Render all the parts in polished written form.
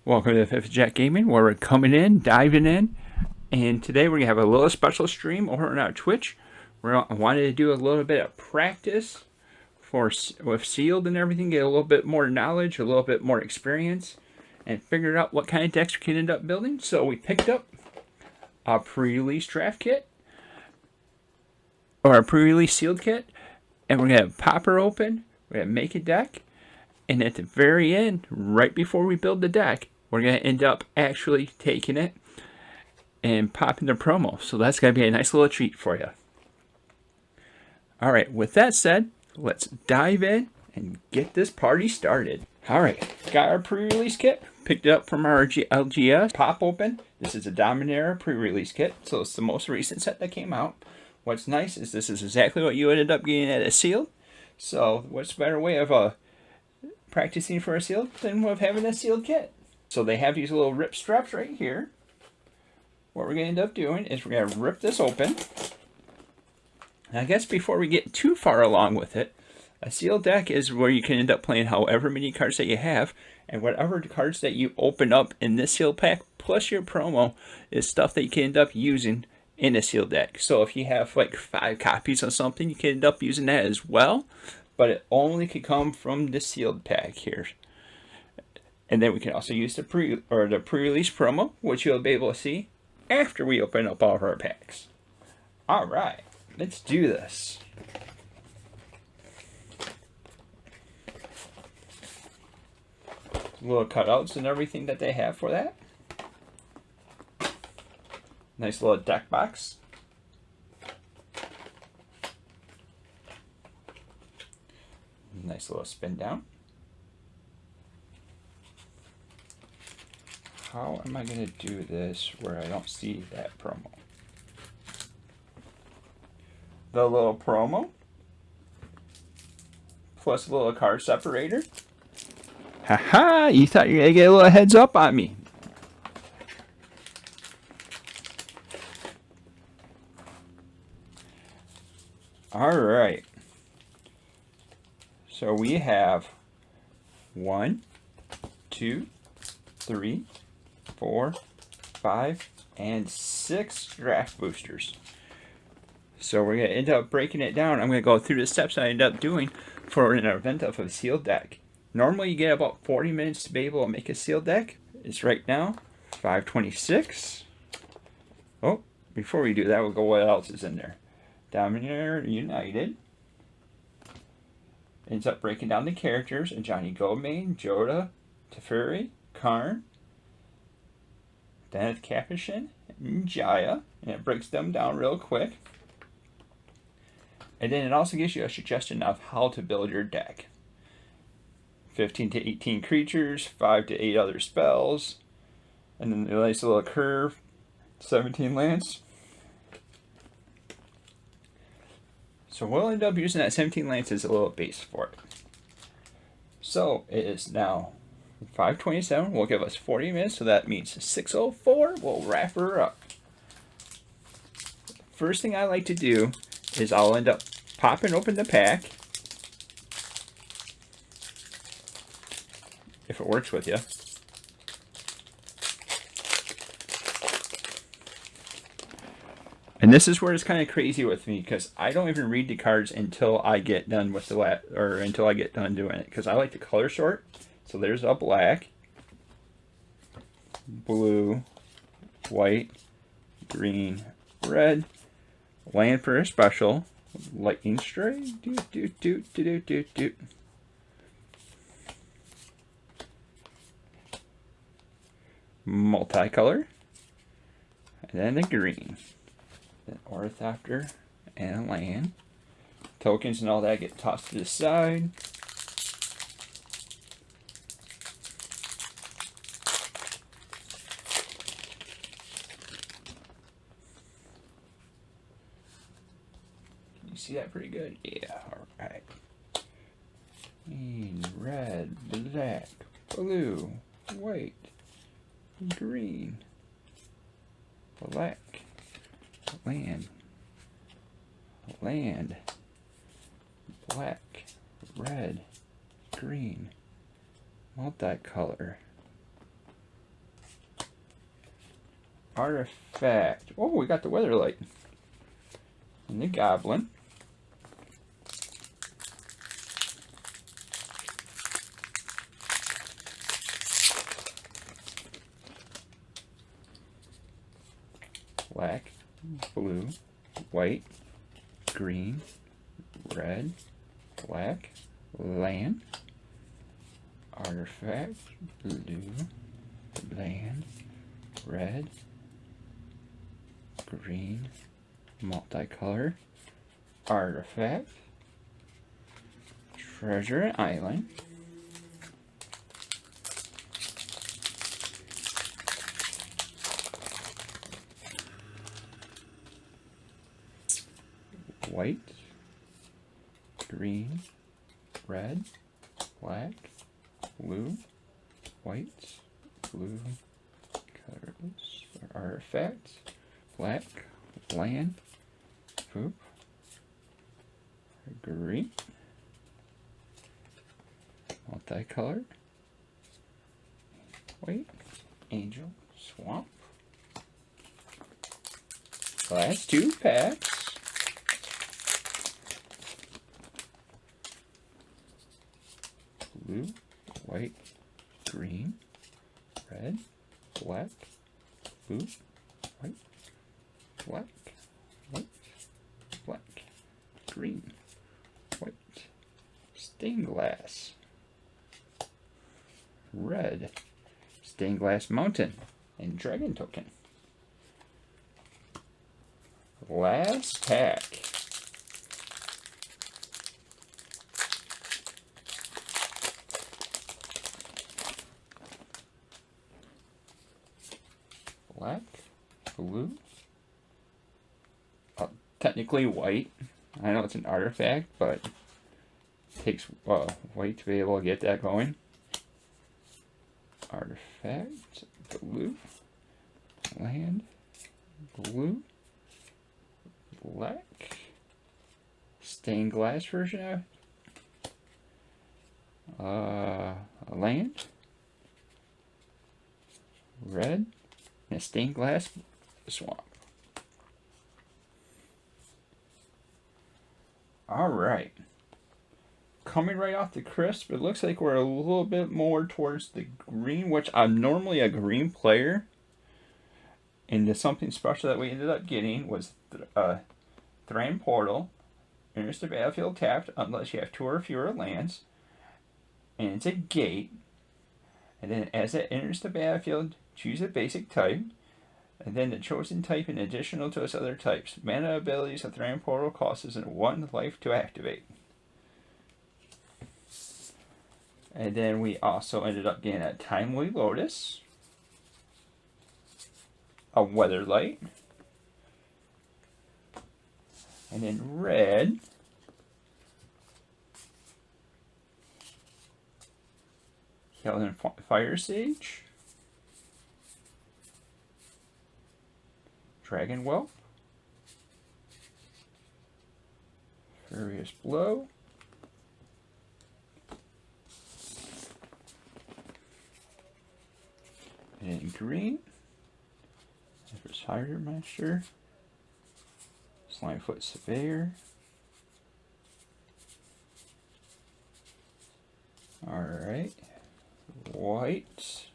Welcome to Fifth Jet Gaming, where we're coming in, diving in, and today we're gonna have a little special stream over on our Twitch. I wanted to do a little bit of practice with sealed and everything, get a little bit more knowledge, a little bit more experience, and figure out what kind of decks we can end up building. So we picked up a pre-release draft kit, or a pre-release sealed kit, and we're gonna pop her open. We're gonna make a deck, and at the very end, right before we build the deck, we're going to end up actually taking it and popping the promo. So that's going to be a nice little treat for you. All right, with that said, let's dive in and get this party started. All right, got our pre-release kit. Picked it up from our LGS. Pop open. This is a Dominator Pre-Release Kit. So it's the most recent set that came out. What's nice is this is exactly what you ended up getting at a sealed. So what's a better way of practicing for a sealed than with having a sealed kit? So they have these little rip straps right here. What we're going to end up doing is we're going to rip this open. And I guess before we get too far along with it, a sealed deck is where you can end up playing however many cards that you have, and whatever cards that you open up in this sealed pack plus your promo is stuff that you can end up using in a sealed deck. So if you have like 5 copies of something, you can end up using that as well, but it only could come from the sealed pack here. And then we can also use the pre-release promo, which you'll be able to see after we open up all of our packs. All right, let's do this. Little cutouts and everything that they have for that. Nice little deck box. Nice little spin down. How am I going to do this where I don't see that promo? The little promo plus a little card separator. Haha, you thought you were going to get a little heads up on me. Alright. So we have 1, 2, 3, 4, 5, and 6 draft boosters. So we're going to end up breaking it down. I'm going to go through the steps I end up doing for an event of a sealed deck. Normally you get about 40 minutes to be able to make a sealed deck. It's right now 5:26. Oh, before we do that, we'll go what else is in there. Dominiria United. Ends up breaking down the characters. Johnny Goldman, Joda, Teferi, Karn, Deneth Capuchin, and Jaya, and it breaks them down real quick. And then it also gives you a suggestion of how to build your deck. 15 to 18 creatures, 5 to 8 other spells, and then a nice little curve, 17 lands. So we'll end up using that 17 lands as a little base for it. So it is now 5:27. Will give us 40 minutes, so that means 6:04. We'll wrap her up. First thing I like to do is I'll end up popping open the pack, if it works with you. And this is where it's kind of crazy with me, because I don't even read the cards until I get done with until I get done doing it, because I like to color sort. So there's a black, blue, white, green, red, land for a special, lightning stray, multicolor, and then the green. Then Ornithopter and land. Tokens and all that get tossed to the side. Can you see that pretty good? Yeah, alright. Red, black, blue, white, green, black, land, black, red, green, multicolor, Artifact. Oh, we got the Weatherlight. And the Goblin. Black, blue, white, green, red, black, land, artifact, blue, land, red, green, multicolor, artifact, treasure island, white, green, red, black, blue, white, blue, colorless, artifact, black, land, poop, green, multicolor, white, angel, swamp, last 2 packs. Blue, white, green, red, black, blue, white, black, white, black, green, white, stained glass, red, stained glass mountain, and dragon token. Last pack. Black, blue, technically white. I know it's an artifact, but it takes white to be able to get that going. Artifact, blue, land, blue, black, stained glass version of land, red, and a stained glass swamp. Alright. Coming right off the crisp, it looks like we're a little bit more towards the green, which I'm normally a green player. And the something special that we ended up getting was Thran Portal. Enters the battlefield tapped unless you have 2 or fewer lands. And it's a gate. And then as it enters the battlefield, choose a basic type, and then the chosen type in additional to its other types. Mana abilities of Thran Portal costs us 1 life to activate. And then we also ended up getting a Timely Lotus, a Weatherlight, and then red, Helen Fire Sage, Dragon Whelp, Furious Blow, and in green, Fire Master, Slimefoot Surveyor. Alright. White.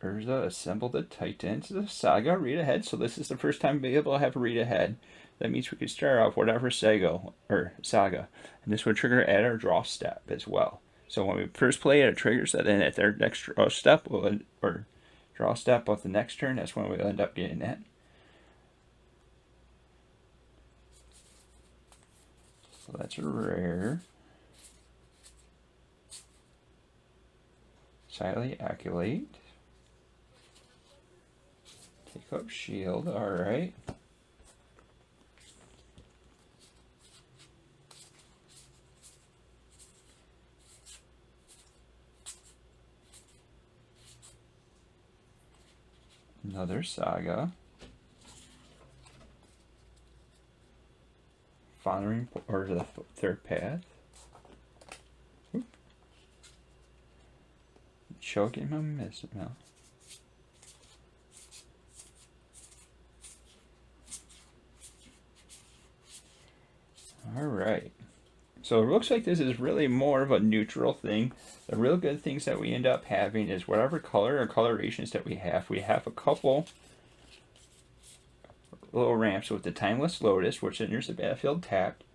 Urza assembled the Titans. The Saga read ahead. So this is the first time being able to have a read ahead. That means we could start off whatever Saga. And this would trigger at our draw step as well. So when we first play it triggers that, and at their next draw step, or draw step of the next turn, that's when we'll end up getting that. So that's a rare. Silently Accolade. Take up Shield, alright. Another Saga. Following or the third path. choking my mess now. Alright. So it looks like this is really more of a neutral thing. The real good things that we end up having is whatever color or colorations that we have. We have a couple little ramps with the Timeless Lotus, which enters the battlefield tapped.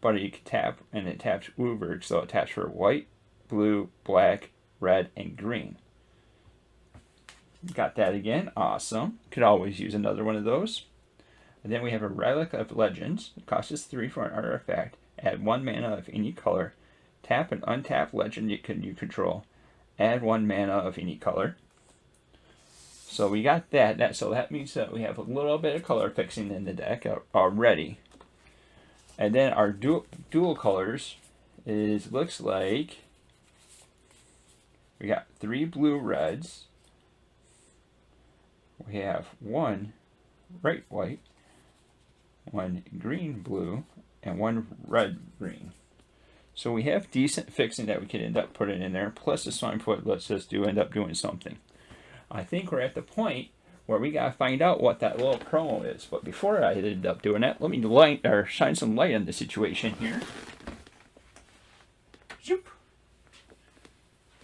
But you can tap, and it taps Uberg, so it taps for white, blue, black, red, and green. Got that again. Awesome. Could always use another one of those. And then we have a Relic of Legends. It costs us 3 for an artifact. Add 1 mana of any color. Tap an untapped legend you control. Add 1 mana of any color. So we got that. So that means that we have a little bit of color fixing in the deck already. And then our dual colors looks like we got 3 blue reds. We have 1 red white, 1 green blue, and 1 red green. So we have decent fixing that we could end up putting in there. Plus the swine foot lets us end up doing something. I think we're at the point where we gotta find out what that little promo is. But before I end up doing that, let me shine some light on the situation here. Zoop.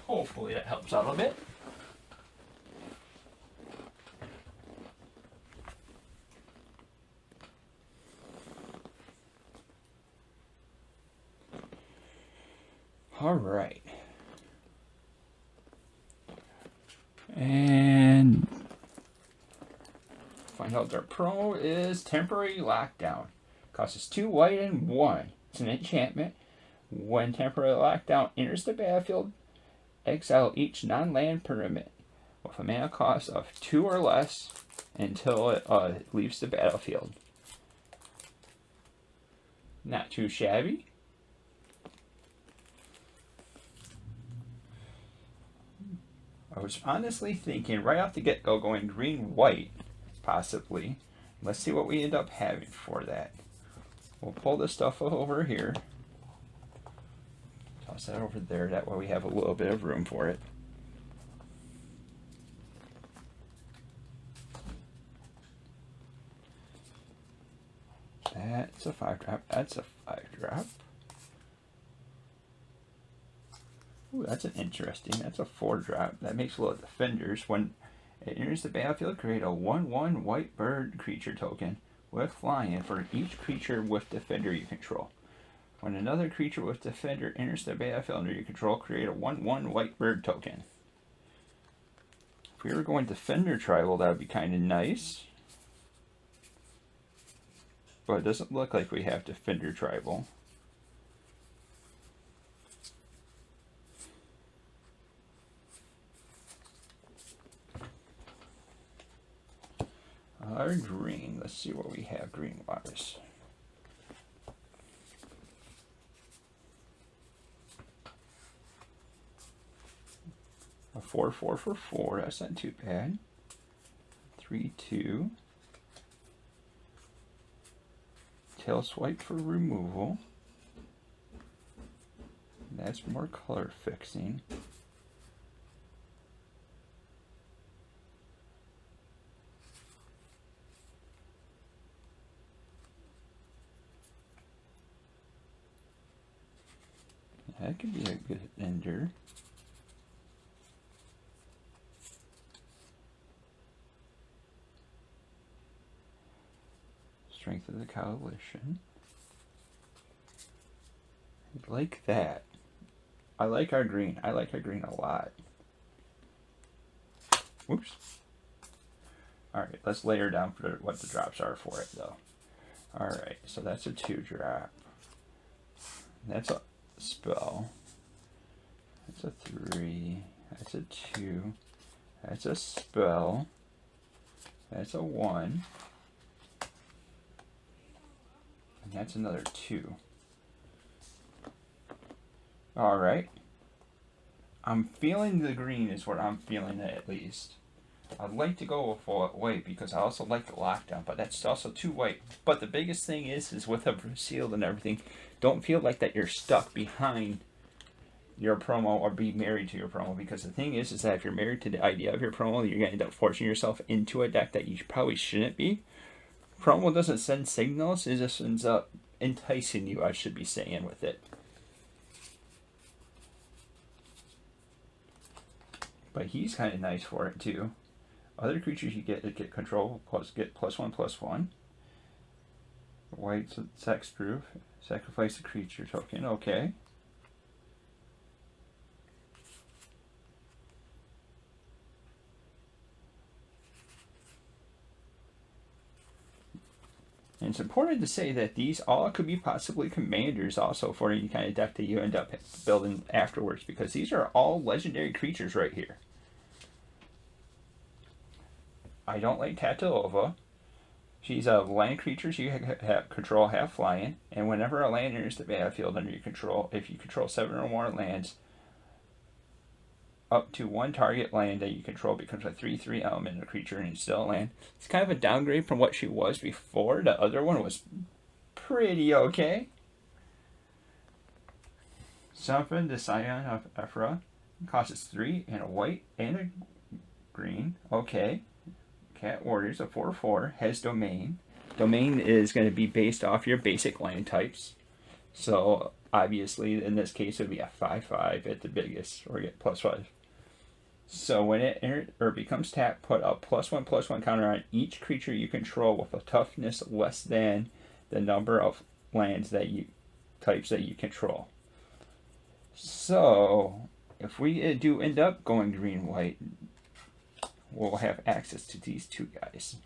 Hopefully that helps out a bit. All right. And find out their pro is Temporary Lockdown. Costs us 2 white and 1. It's an enchantment. When Temporary Lockdown enters the battlefield, exile each non-land permanent with a mana cost of 2 or less until it leaves the battlefield. Not too shabby. I was honestly thinking right off the get-go going green-white, possibly. Let's see what we end up having for that. We'll pull this stuff over here. Toss that over there, that way we have a little bit of room for it. That's a 5-drop, that's a 5-drop. Ooh, that's an interesting. That's a 4-drop. That makes a lot of defenders. When it enters the battlefield, create a 1/1 white bird creature token with flying for each creature with defender you control. When another creature with defender enters the battlefield under your control, create a 1/1 white bird token. If we were going defender tribal, that would be kind of nice. But it doesn't look like we have defender tribal. Our green, let's see what we have green-wise. A 4/4 for 4, that's not too bad. 3/2. Tail swipe for removal. That's more color fixing. That could be a good ender. Strength of the Coalition. I like that. I like our green. I like our green a lot. Whoops. Alright, let's layer down for what the drops are for it, though. Alright, so that's a 2-drop. That's a spell. That's a 3. That's a 2. That's a spell. That's a 1. And that's another 2. Alright. I'm feeling the green is what I'm feeling at least. I'd like to go with white because I also like the lockdown, but that's also 2 white. But the biggest thing is with a sealed and everything, don't feel like that you're stuck behind your promo or be married to your promo, because the thing is that if you're married to the idea of your promo, you're going to end up forcing yourself into a deck that you probably shouldn't be. Promo doesn't send signals, it just ends up enticing you, I should be saying, with it. But he's kind of nice for it too. Other creatures you get control plus get +1/+1. White sex proof. Sacrifice the creature token. Okay. And it's important to say that these all could be possibly commanders also for any kind of deck that you end up building afterwards, because these are all legendary creatures right here. I don't like Tatalova. She's a land creature, so you have control half flying, and whenever a land enters the battlefield under your control, if you control 7 or more lands, up to one target land that you control becomes a 3/3 element of creature and it's still a land. It's kind of a downgrade from what she was before. The other one was pretty okay. Something, the Scion of Ephra, costs 3 and a white and a green. Okay. Cat Warriors, a 4/4, has Domain. Domain is going to be based off your basic land types. So, obviously, in this case, it would be a 5/5 at the biggest, or get +5. So, when it enters or becomes tapped, put a +1/+1 counter on each creature you control with a toughness less than the number of lands that you types that you control. So, if we do end up going green-white, we'll have access to these two guys.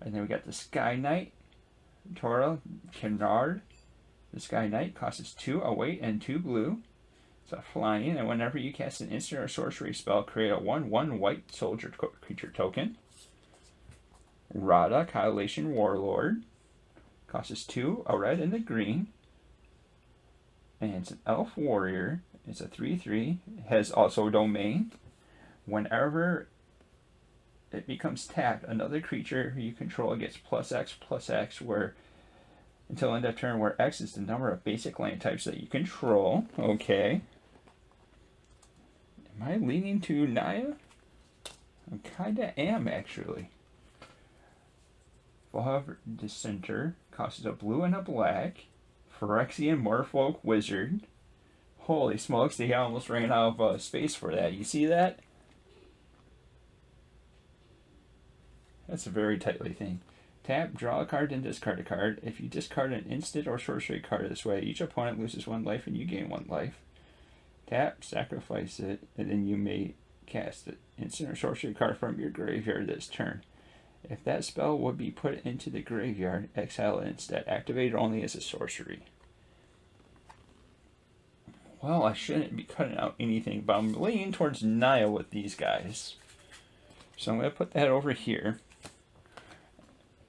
And then we got the Sky Knight, Toro, Candard. The Sky Knight costs 2 a white and 2 blue. It's a flying, and whenever you cast an instant or sorcery spell, create a 1/1 white soldier creature token. Rada, Collation Warlord. Costs 2 a red and a green. And it's an elf warrior. It's a 3/3. It has also Domain. Whenever it becomes tapped, another creature you control gets +X/+X, where until end of turn, where X is the number of basic land types that you control. Okay. Am I leaning to Naya? I kinda am, actually. Flav Dissenter costs a blue and a black. Phyrexian Merfolk Wizard. Holy smokes, they almost ran out of space for that. You see that? That's a very tightly thing. Tap, draw a card, and discard a card. If you discard an instant or sorcery card this way, each opponent loses 1 life and you gain 1 life. Tap, sacrifice it, and then you may cast an instant or sorcery card from your graveyard this turn. If that spell would be put into the graveyard, exile it instead. Activate it only as a sorcery. Well, I shouldn't be cutting out anything, but I'm leaning towards Naya with these guys. So I'm going to put that over here.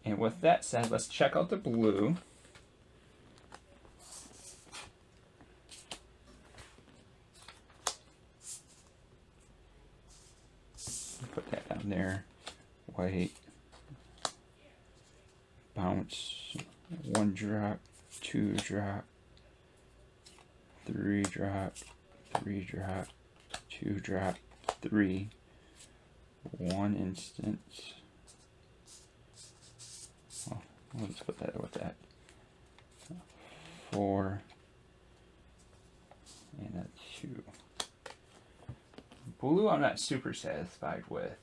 And with that said, let's check out the blue. Put that down there. White. Bounce. 1 drop. 2 drop. 3 drop. 3 drop. 2 drop. 3. 1 instance. Well, let's put that with that. 4 and a 2. Blue I'm not super satisfied with.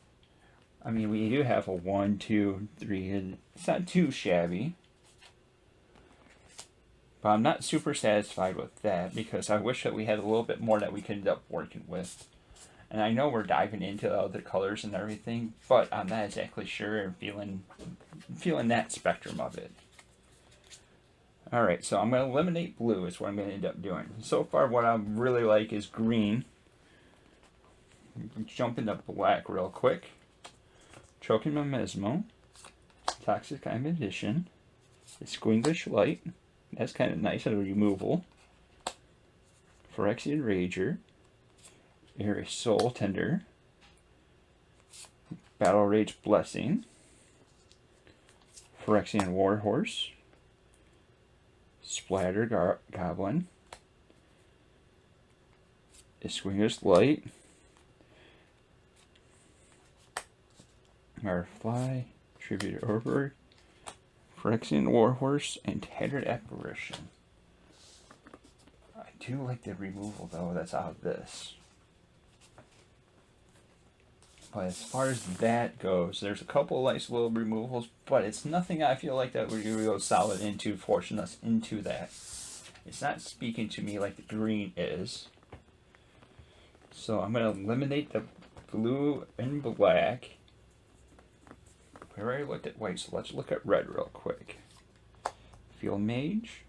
I mean, we do have a 1, 2, 3, and it's not too shabby. But I'm not super satisfied with that, because I wish that we had a little bit more that we could end up working with. And I know we're diving into the other colors and everything, but I'm not exactly sure and feeling that spectrum of it. Alright, so I'm going to eliminate blue is what I'm going to end up doing. So far what I really like is green. Jump into black real quick. Choking Miasmo. Toxic Ammunition. Squinglish Light. That's kind of nice and removal. Phyrexian Rager. Air Soul Tender. Battle Rage Blessing. Phyrexian Warhorse. Splatter Goblin. Extinguished Light, Marfly, Tributor Over, Phyrexian Warhorse, and Tattered Apparition. I do like the removal though that's out of this. But as far as that goes, there's a couple of nice little removals, but it's nothing I feel like that we're going to go solid into, forcing us into that. It's not speaking to me like the green is. So I'm going to eliminate the blue and black. We already looked at white, so let's look at red real quick. Field Mage.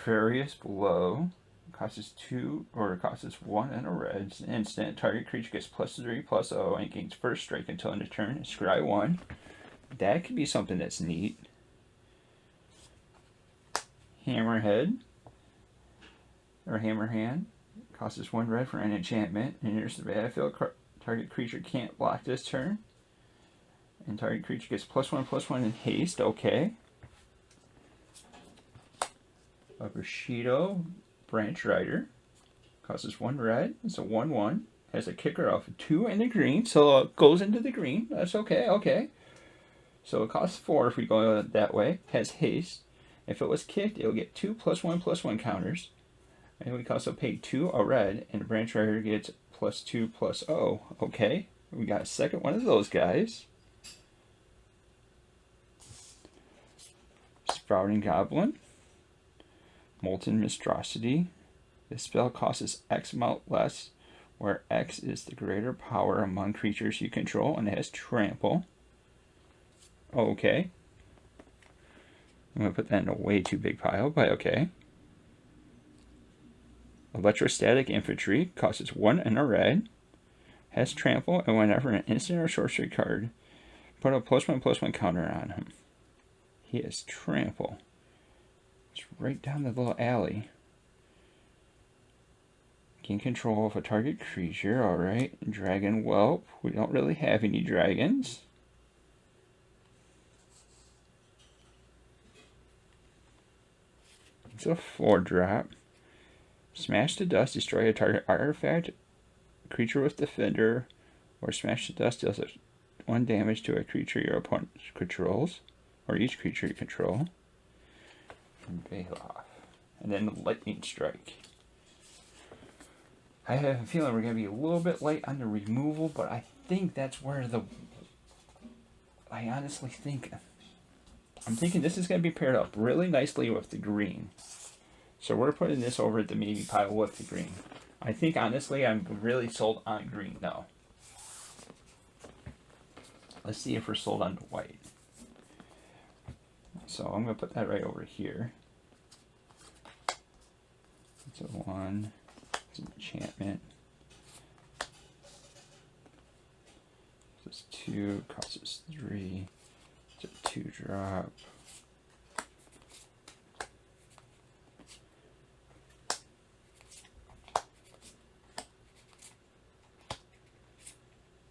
Furious Blow. Costs 2 or costs 1 and a red. It's an instant. Target creature gets +3/+0 and gains first strike until end of turn. Scry 1. That could be something that's neat. Hammerhead. Or Hammerhand. Costs 1 red for an enchantment. And here's the battlefield. Target creature can't block this turn. And target creature gets +1/+1 in haste. Okay. A Bushido. Branch Rider. Costs 1 red. It's a 1/1. Has a kicker of 2 in the green. So it goes into the green. That's okay. Okay. So it costs 4 if we go that way. Has haste. If it was kicked, it'll get 2 +1/+1 counters. And we also pay 2 a red. And Branch Rider gets +2/+0. Okay. We got a second one of those guys. Sprouting Goblin. Molten Monstrosity. This spell costs X amount less, where X is the greater power among creatures you control, and it has trample. Okay. I'm going to put that in a way too big pile, but okay. Electrostatic Infantry costs 1 and a red. Has trample, and whenever an instant or sorcery card, put a +1/+1 counter on him. He has trample. It's right down the little alley. Gain control of a target creature. Alright. Dragon Whelp. We don't really have any dragons. It's a 4-drop. Smash to Dust. Destroy a target artifact, creature with Defender, or Smash to Dust deals 1 damage to a creature your opponent controls, or each creature you control. And Bailoff. And then the Lightning Strike. I have a feeling we're going to be a little bit light on the removal, but I think that's where I honestly think... I'm thinking this is going to be paired up really nicely with the green. So we're putting this over at the maybe pile with the green. I think, honestly, I'm really sold on green now. Let's see if we're sold on the white. So I'm going to put that right over here. It's a 1. It's an enchantment. This is 2. Costs 3. It's a 2-drop.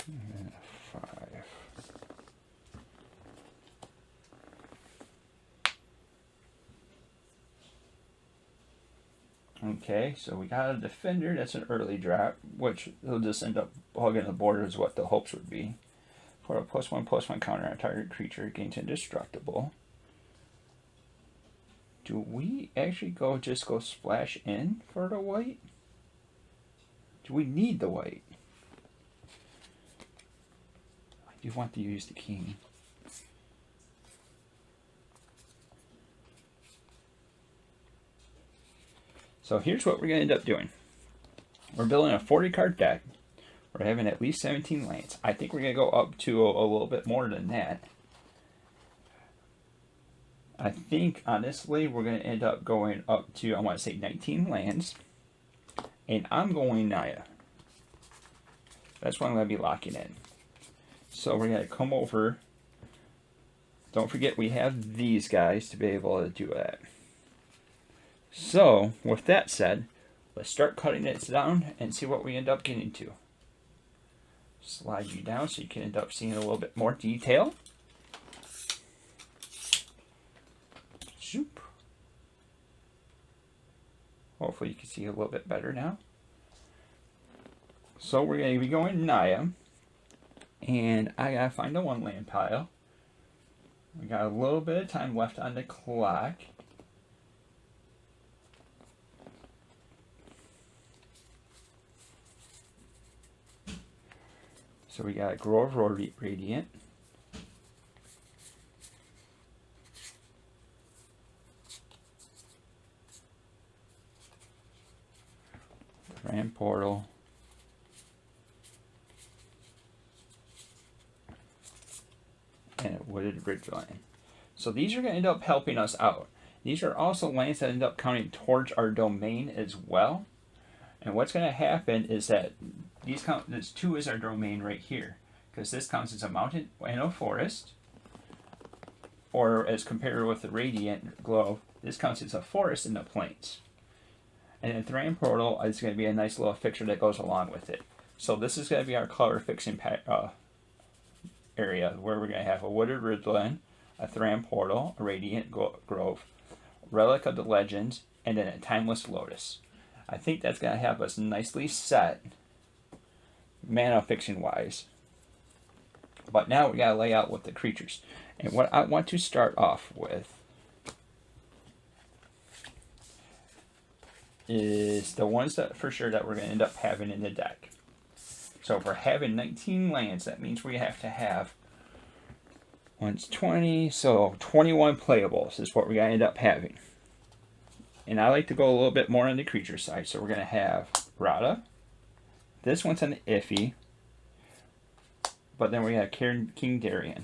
And then a 5. Okay, so we got a Defender. That's an early drop, which will just end up hogging the border is what the hopes would be. Put a +1/+1 counter on a target creature, gains indestructible. Do we actually just go splash in for the white? Do we need the white? I do want to use the king. So here's what we're going to end up doing. We're building a 40-card deck. We're having at least 17 lands. I think we're going to go up to a little bit more than that. I think, honestly, we're going to end up going up to, I want to say, 19 lands. And I'm going Naya. That's what I'm going to be locking in. So we're going to come over. Don't forget, we have these guys to be able to do that. So, with that said, let's start cutting it down and see what we end up getting to. Slide you down so you can end up seeing a little bit more detail. Zoop. Hopefully you can see a little bit better now. So we're going to be going Naya. And I got to find the one land pile. We got a little bit of time left on the clock. So we got Grove Radiant. Grand Portal. And a Wooded Ridgeline. So these are going to end up helping us out. These are also lands that end up counting towards our domain as well. And what's going to happen is that these count, this 2 is our domain right here. Because this counts as a mountain and a forest. Or as compared with the Radiant Glow, this counts as a forest in the plains. And then Thran Portal is going to be a nice little fixture that goes along with it. So this is going to be our color fixing area where we're going to have a Wooded Ridgeline, a Thran Portal, a Radiant Grove, Relic of the Legends, and then a Timeless Lotus. I think that's going to have us nicely set mana fixing wise. But now we got to lay out with the creatures. And what I want to start off with is the ones that for sure that we're going to end up having in the deck. So if we're having 19 lands, that means we have to have once 20, so 21 playables is what we're going to end up having. And I like to go a little bit more on the creature side. So we're going to have Rada. This one's an iffy. But then we have King Darian.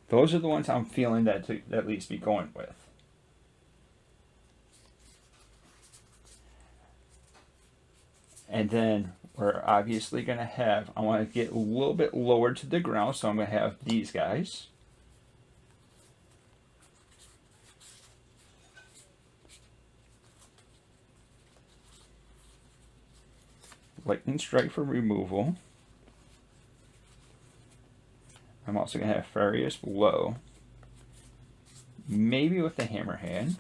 Those are the ones I'm feeling that to at least be going with. And then we're obviously going to have, I want to get a little bit lower to the ground, so I'm going to have these guys. Lightning Strike for removal. I'm also going to have Furious Blow. Maybe with the Hammerhand.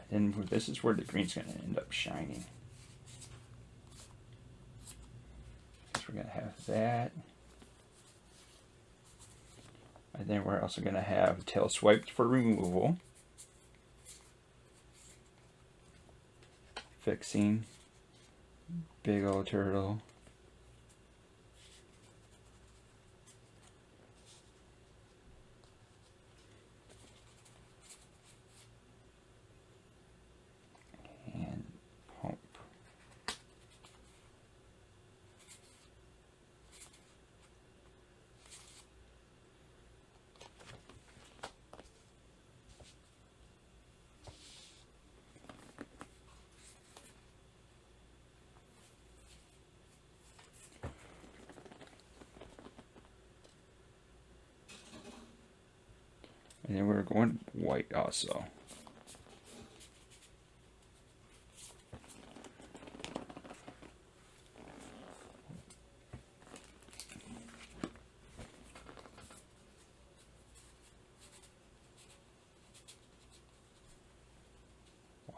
And this is where the green's going to end up shining. So we're going to have that. And then we're also going to have Tail Swiped for removal. Fixing. Big old turtle. And then we're going white also.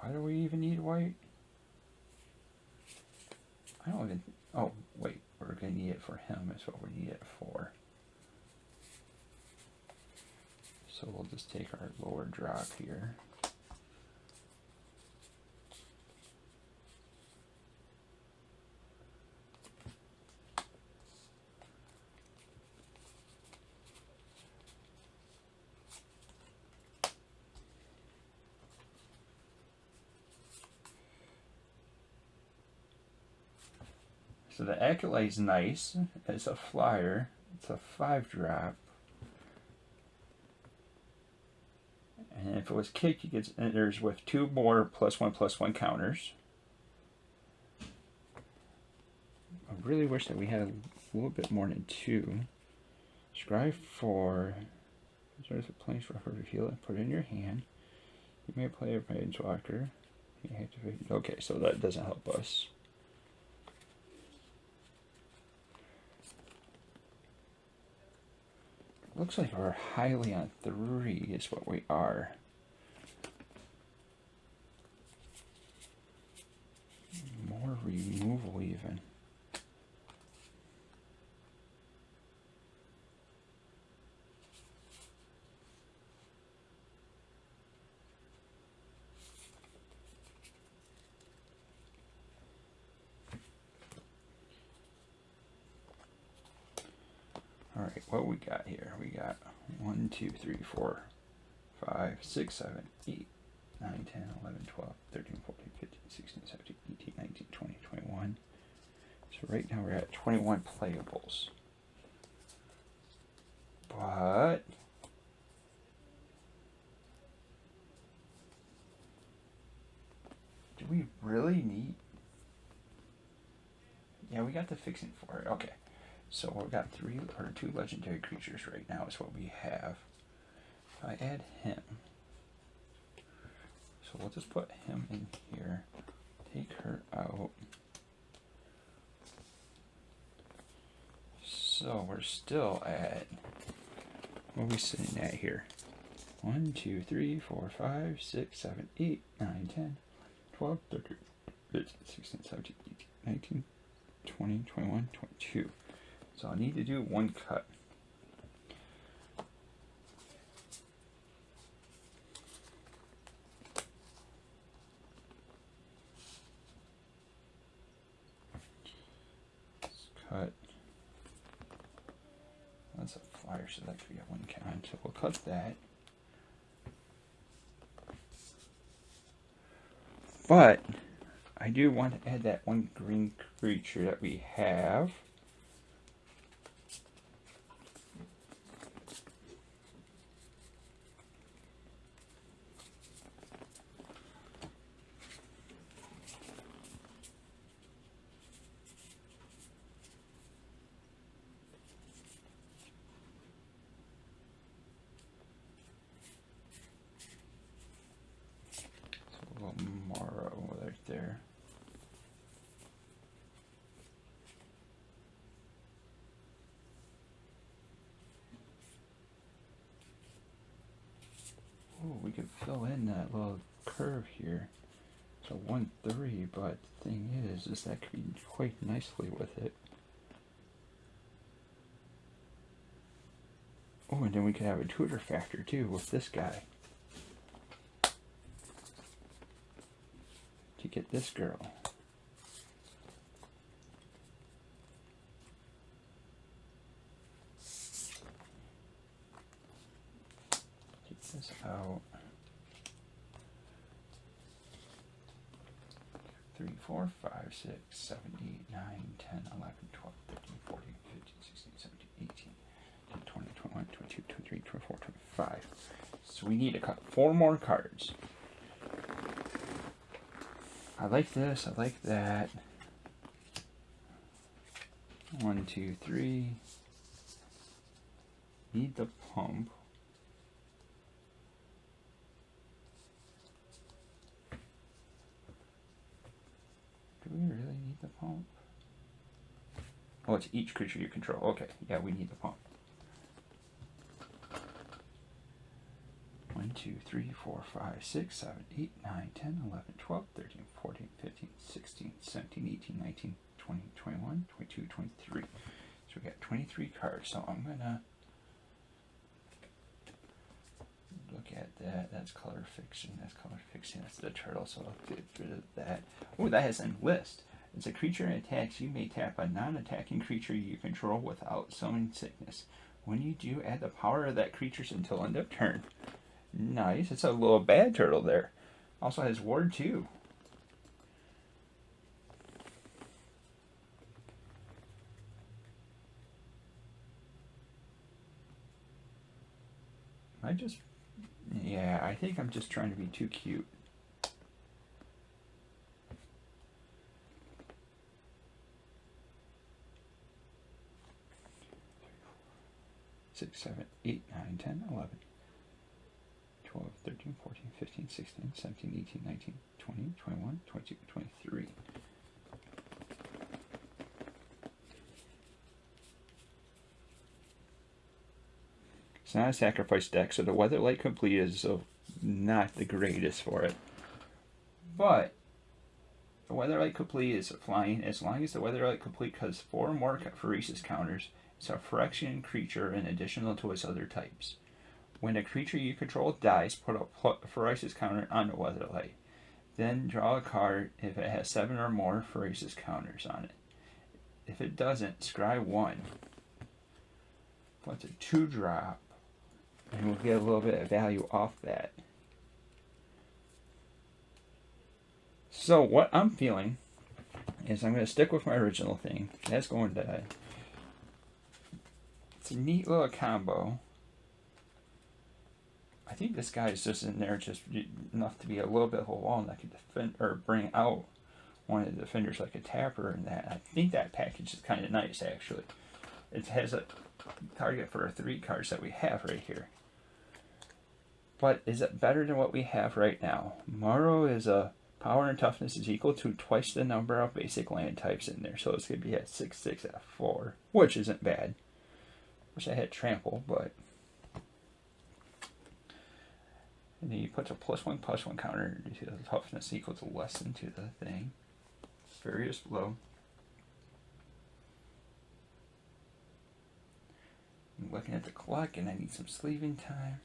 Why do we even need white? I don't even... Oh, wait. We're going to need it for him. Is what we need it for. So we'll just take our lower drop here. So the Acolyte's nice. It's a flyer. It's a 5-drop. And if it was kick, he gets enters with 2 more +1/+1 counters. I really wish that we had a little bit more than 2. Scry 4. There's a place for her to heal and put it in your hand. You may play a Planeswalker. You activate. Okay, so that doesn't help us. Looks like we're highly on 3 is what we are. even. Alright, what we got here? We got 1, 2, 3, 4, 5, 6, 7, 8, 9, 10, 11, 12, 13, 14, 15, 16, 17, 18, 19, 20, 21. So right now we're at 21 playables. But do we really need... Yeah, we got the fixing for it. Okay. So we've got 2 legendary creatures right now is what we have. If I add him, so we'll just put him in here, take her out. So we're still at, what are we sitting at here? 1, 2, 3, 4, 5, 6, 7, 8, 9, 10, 12, 13, 15, 16, 17, 18, 19, 20, 21, 22. So I need to do 1 cut. Let's cut. That's a flyer, so that could be a 1 count. So we'll cut that. But I do want to add that 1 green creature that we have. There. Oh, we could fill in that little curve here. So 1, 3, but the thing is that could be quite nicely with it. Oh, and then we could have a tutor factor too with this guy. To get this girl. Take this out. 3, 4, 5, 6, 7, 8, 9, 10, 11, 12, 13, 14, 15, 16, 17, 18, 19, 20, 21, 22, 23, 24, 25. So we need to cut 4 more cards. I like this, I like that. 1, 2, 3. Need the pump. Do we really need the pump? Oh, it's each creature you control. Okay, yeah, we need the pump. 1, 2, 3, 4, 5, 6, 7, 8, 9, 10, 11, 12, 13, 14, 15, 16, 17, 18, 19, 20, 21, 22, 23. So we got 23 cards. So I'm going to look at that. That's color fixing. That's color fixing. That's the turtle. So I'll get rid of that. Oh, that has enlist. As a creature attacks, you may tap a non-attacking creature you control without summoning sickness. When you do, add the power of that creature's until end of turn. Nice. It's a little bad turtle there. Also has ward too. Yeah, I think I'm just trying to be too cute. Six, 7, 8, 9, 10, 11. 12, 13, 14, 15, 16, 17, 18, 19, 20, 21, 22, 23. It's not a sacrifice deck, so the Weatherlight Complete is not the greatest for it. But The Weatherlight Complete is flying as long as the Weatherlight Complete has 4 or more Pheresis counters. It's a Phyrexian creature in addition to its other types. When a creature you control dies, put a Pheresis counter on the Weatherlight. Then draw a card if it has 7 or more Pheresis counters on it. If it doesn't, scry 1. What's a 2-drop? And we'll get a little bit of value off that. So what I'm feeling is I'm going to stick with my original thing. That's going to die. It's a neat little combo. I think this guy is just in there just enough to be a little bit of a wall that could defend or bring out one of the defenders like a tapper and that. I think that package is kind of nice actually. It has a target for our 3 cards that we have right here. But is it better than what we have right now? Maro is a power and toughness is equal to twice the number of basic land types in there. So it's going to be at 6/6 at 4, which isn't bad. Wish I had trample, but. And then he puts a +1/+1 counter to the toughness equal to less than to the thing. Furious Blow. I'm looking at the clock and I need some sleeving time.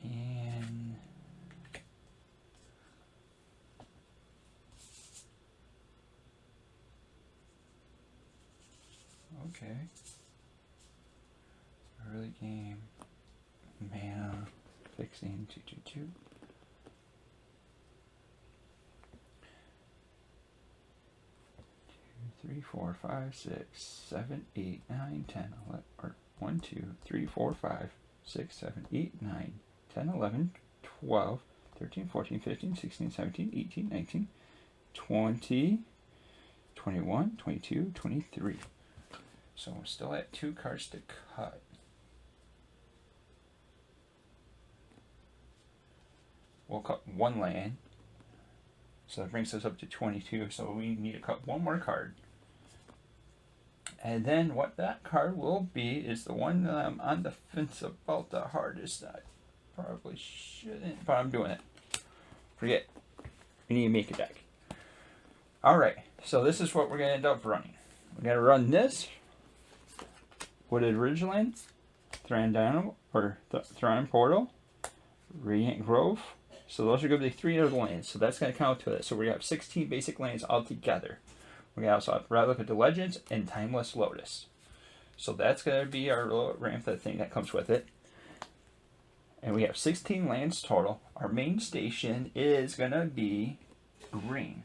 And okay. Early game. Mana. Fixing 2/2/2. 3, 4, 5, 6, 7, 8, 9, 10, 11, or 1, 2, 3, 4, 5, 6, 7, 8, 9, 10, 11, 12, 13, 14, 15, 16, 17, 18, 19, 20, 21, 22, 23. So we're still at 2 cards to cut. We'll cut 1 land. So that brings us up to 22. So we need to cut 1 more card. And then what that card will be is the one that I'm on the fence about the hardest. I probably shouldn't, but I'm doing it. Forget. We need to make a deck. Alright, so this is what we're going to end up running. We're going to run this. Wooded Ridgeland, Thran Portal, Radiant Grove. So those are going to be 3 of the lands. So that's going to count to it. So we have 16 basic lands altogether. We also have Relic of the Legends and Timeless Lotus. So that's going to be our little ramp thing that comes with it. And we have 16 lands total. Our main station is going to be green.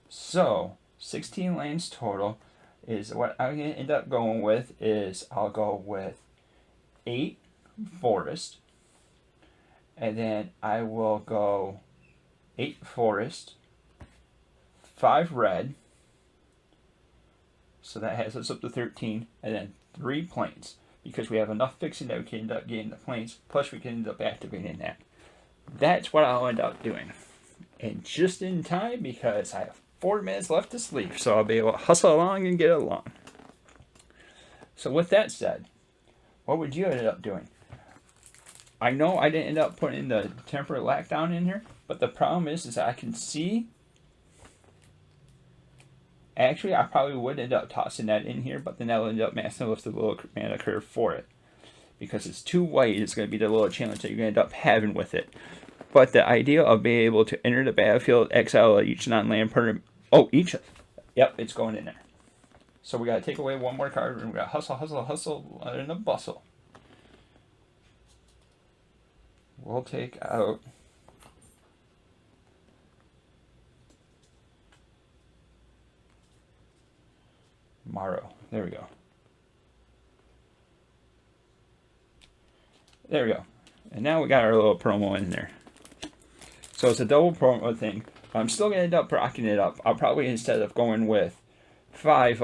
So 16 lands total is what I'm going to end up going with is I'll go with 8 forest. And then I will go 8 forest, 5 red. So that has us up to 13, and then 3 plains. Because we have enough fixing that we can end up getting the plains, plus we can end up activating that. That's what I'll end up doing. And just in time, because I have 4 minutes left to sleep, so I'll be able to hustle along and get along. So with that said, what would you end up doing? I know I didn't end up putting the temperate lockdown in here, but the problem is that I can see. Actually, I probably would end up tossing that in here, but then that will end up messing with the little mana curve for it. Because it's too white, it's going to be the little challenge that you're going to end up having with it. But the idea of being able to enter the battlefield, exile each non-land permanent. Oh, each. Yep, it's going in there. So we got to take away 1 more card, and we got to hustle, hustle, hustle, and a bustle. We'll take out. Maro. There we go. There we go. And now we got our little promo in there. So it's a double promo thing. I'm still going to end up rocking it up. I'll probably, instead of going with 5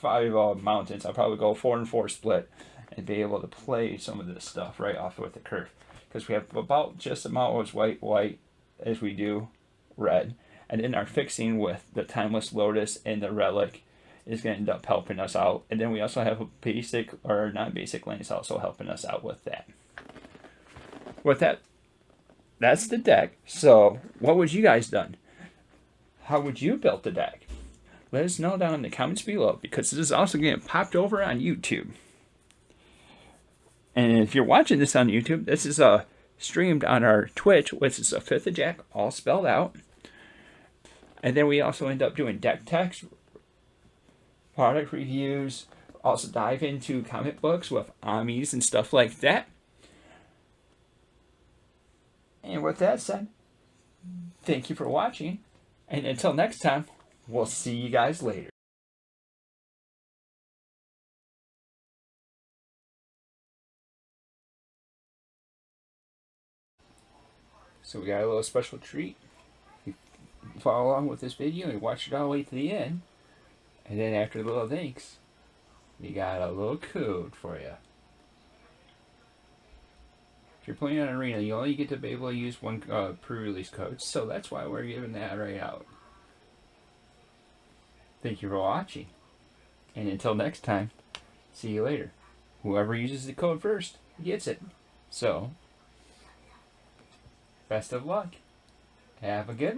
mountains, I'll probably go 4 and 4 split and be able to play some of this stuff right off with the curve. Because we have about just the amount of white as we do red. And then our fixing with the Timeless Lotus and the Relic is going to end up helping us out. And then we also have a basic or non-basic lands also helping us out with that. With that that's the deck. So what would you guys done? How would you build the deck? Let us know down in the comments below, because this is also getting popped over on YouTube. And if you're watching this on YouTube, this is streamed on our Twitch, which is a 5th of Jack, all spelled out. And then we also end up doing deck text, product reviews, also dive into comic books with Amis and stuff like that. And with that said, thank you for watching. And until next time, we'll see you guys later. So we got a little special treat. You follow along with this video and watch it all the way to the end. And then after the little thanks, we got a little code for you. If you're playing on Arena, you only get to be able to use one pre-release code. So that's why we're giving that right out. Thank you for watching. And until next time, see you later. Whoever uses the code first gets it. So, best of luck. Have a good one.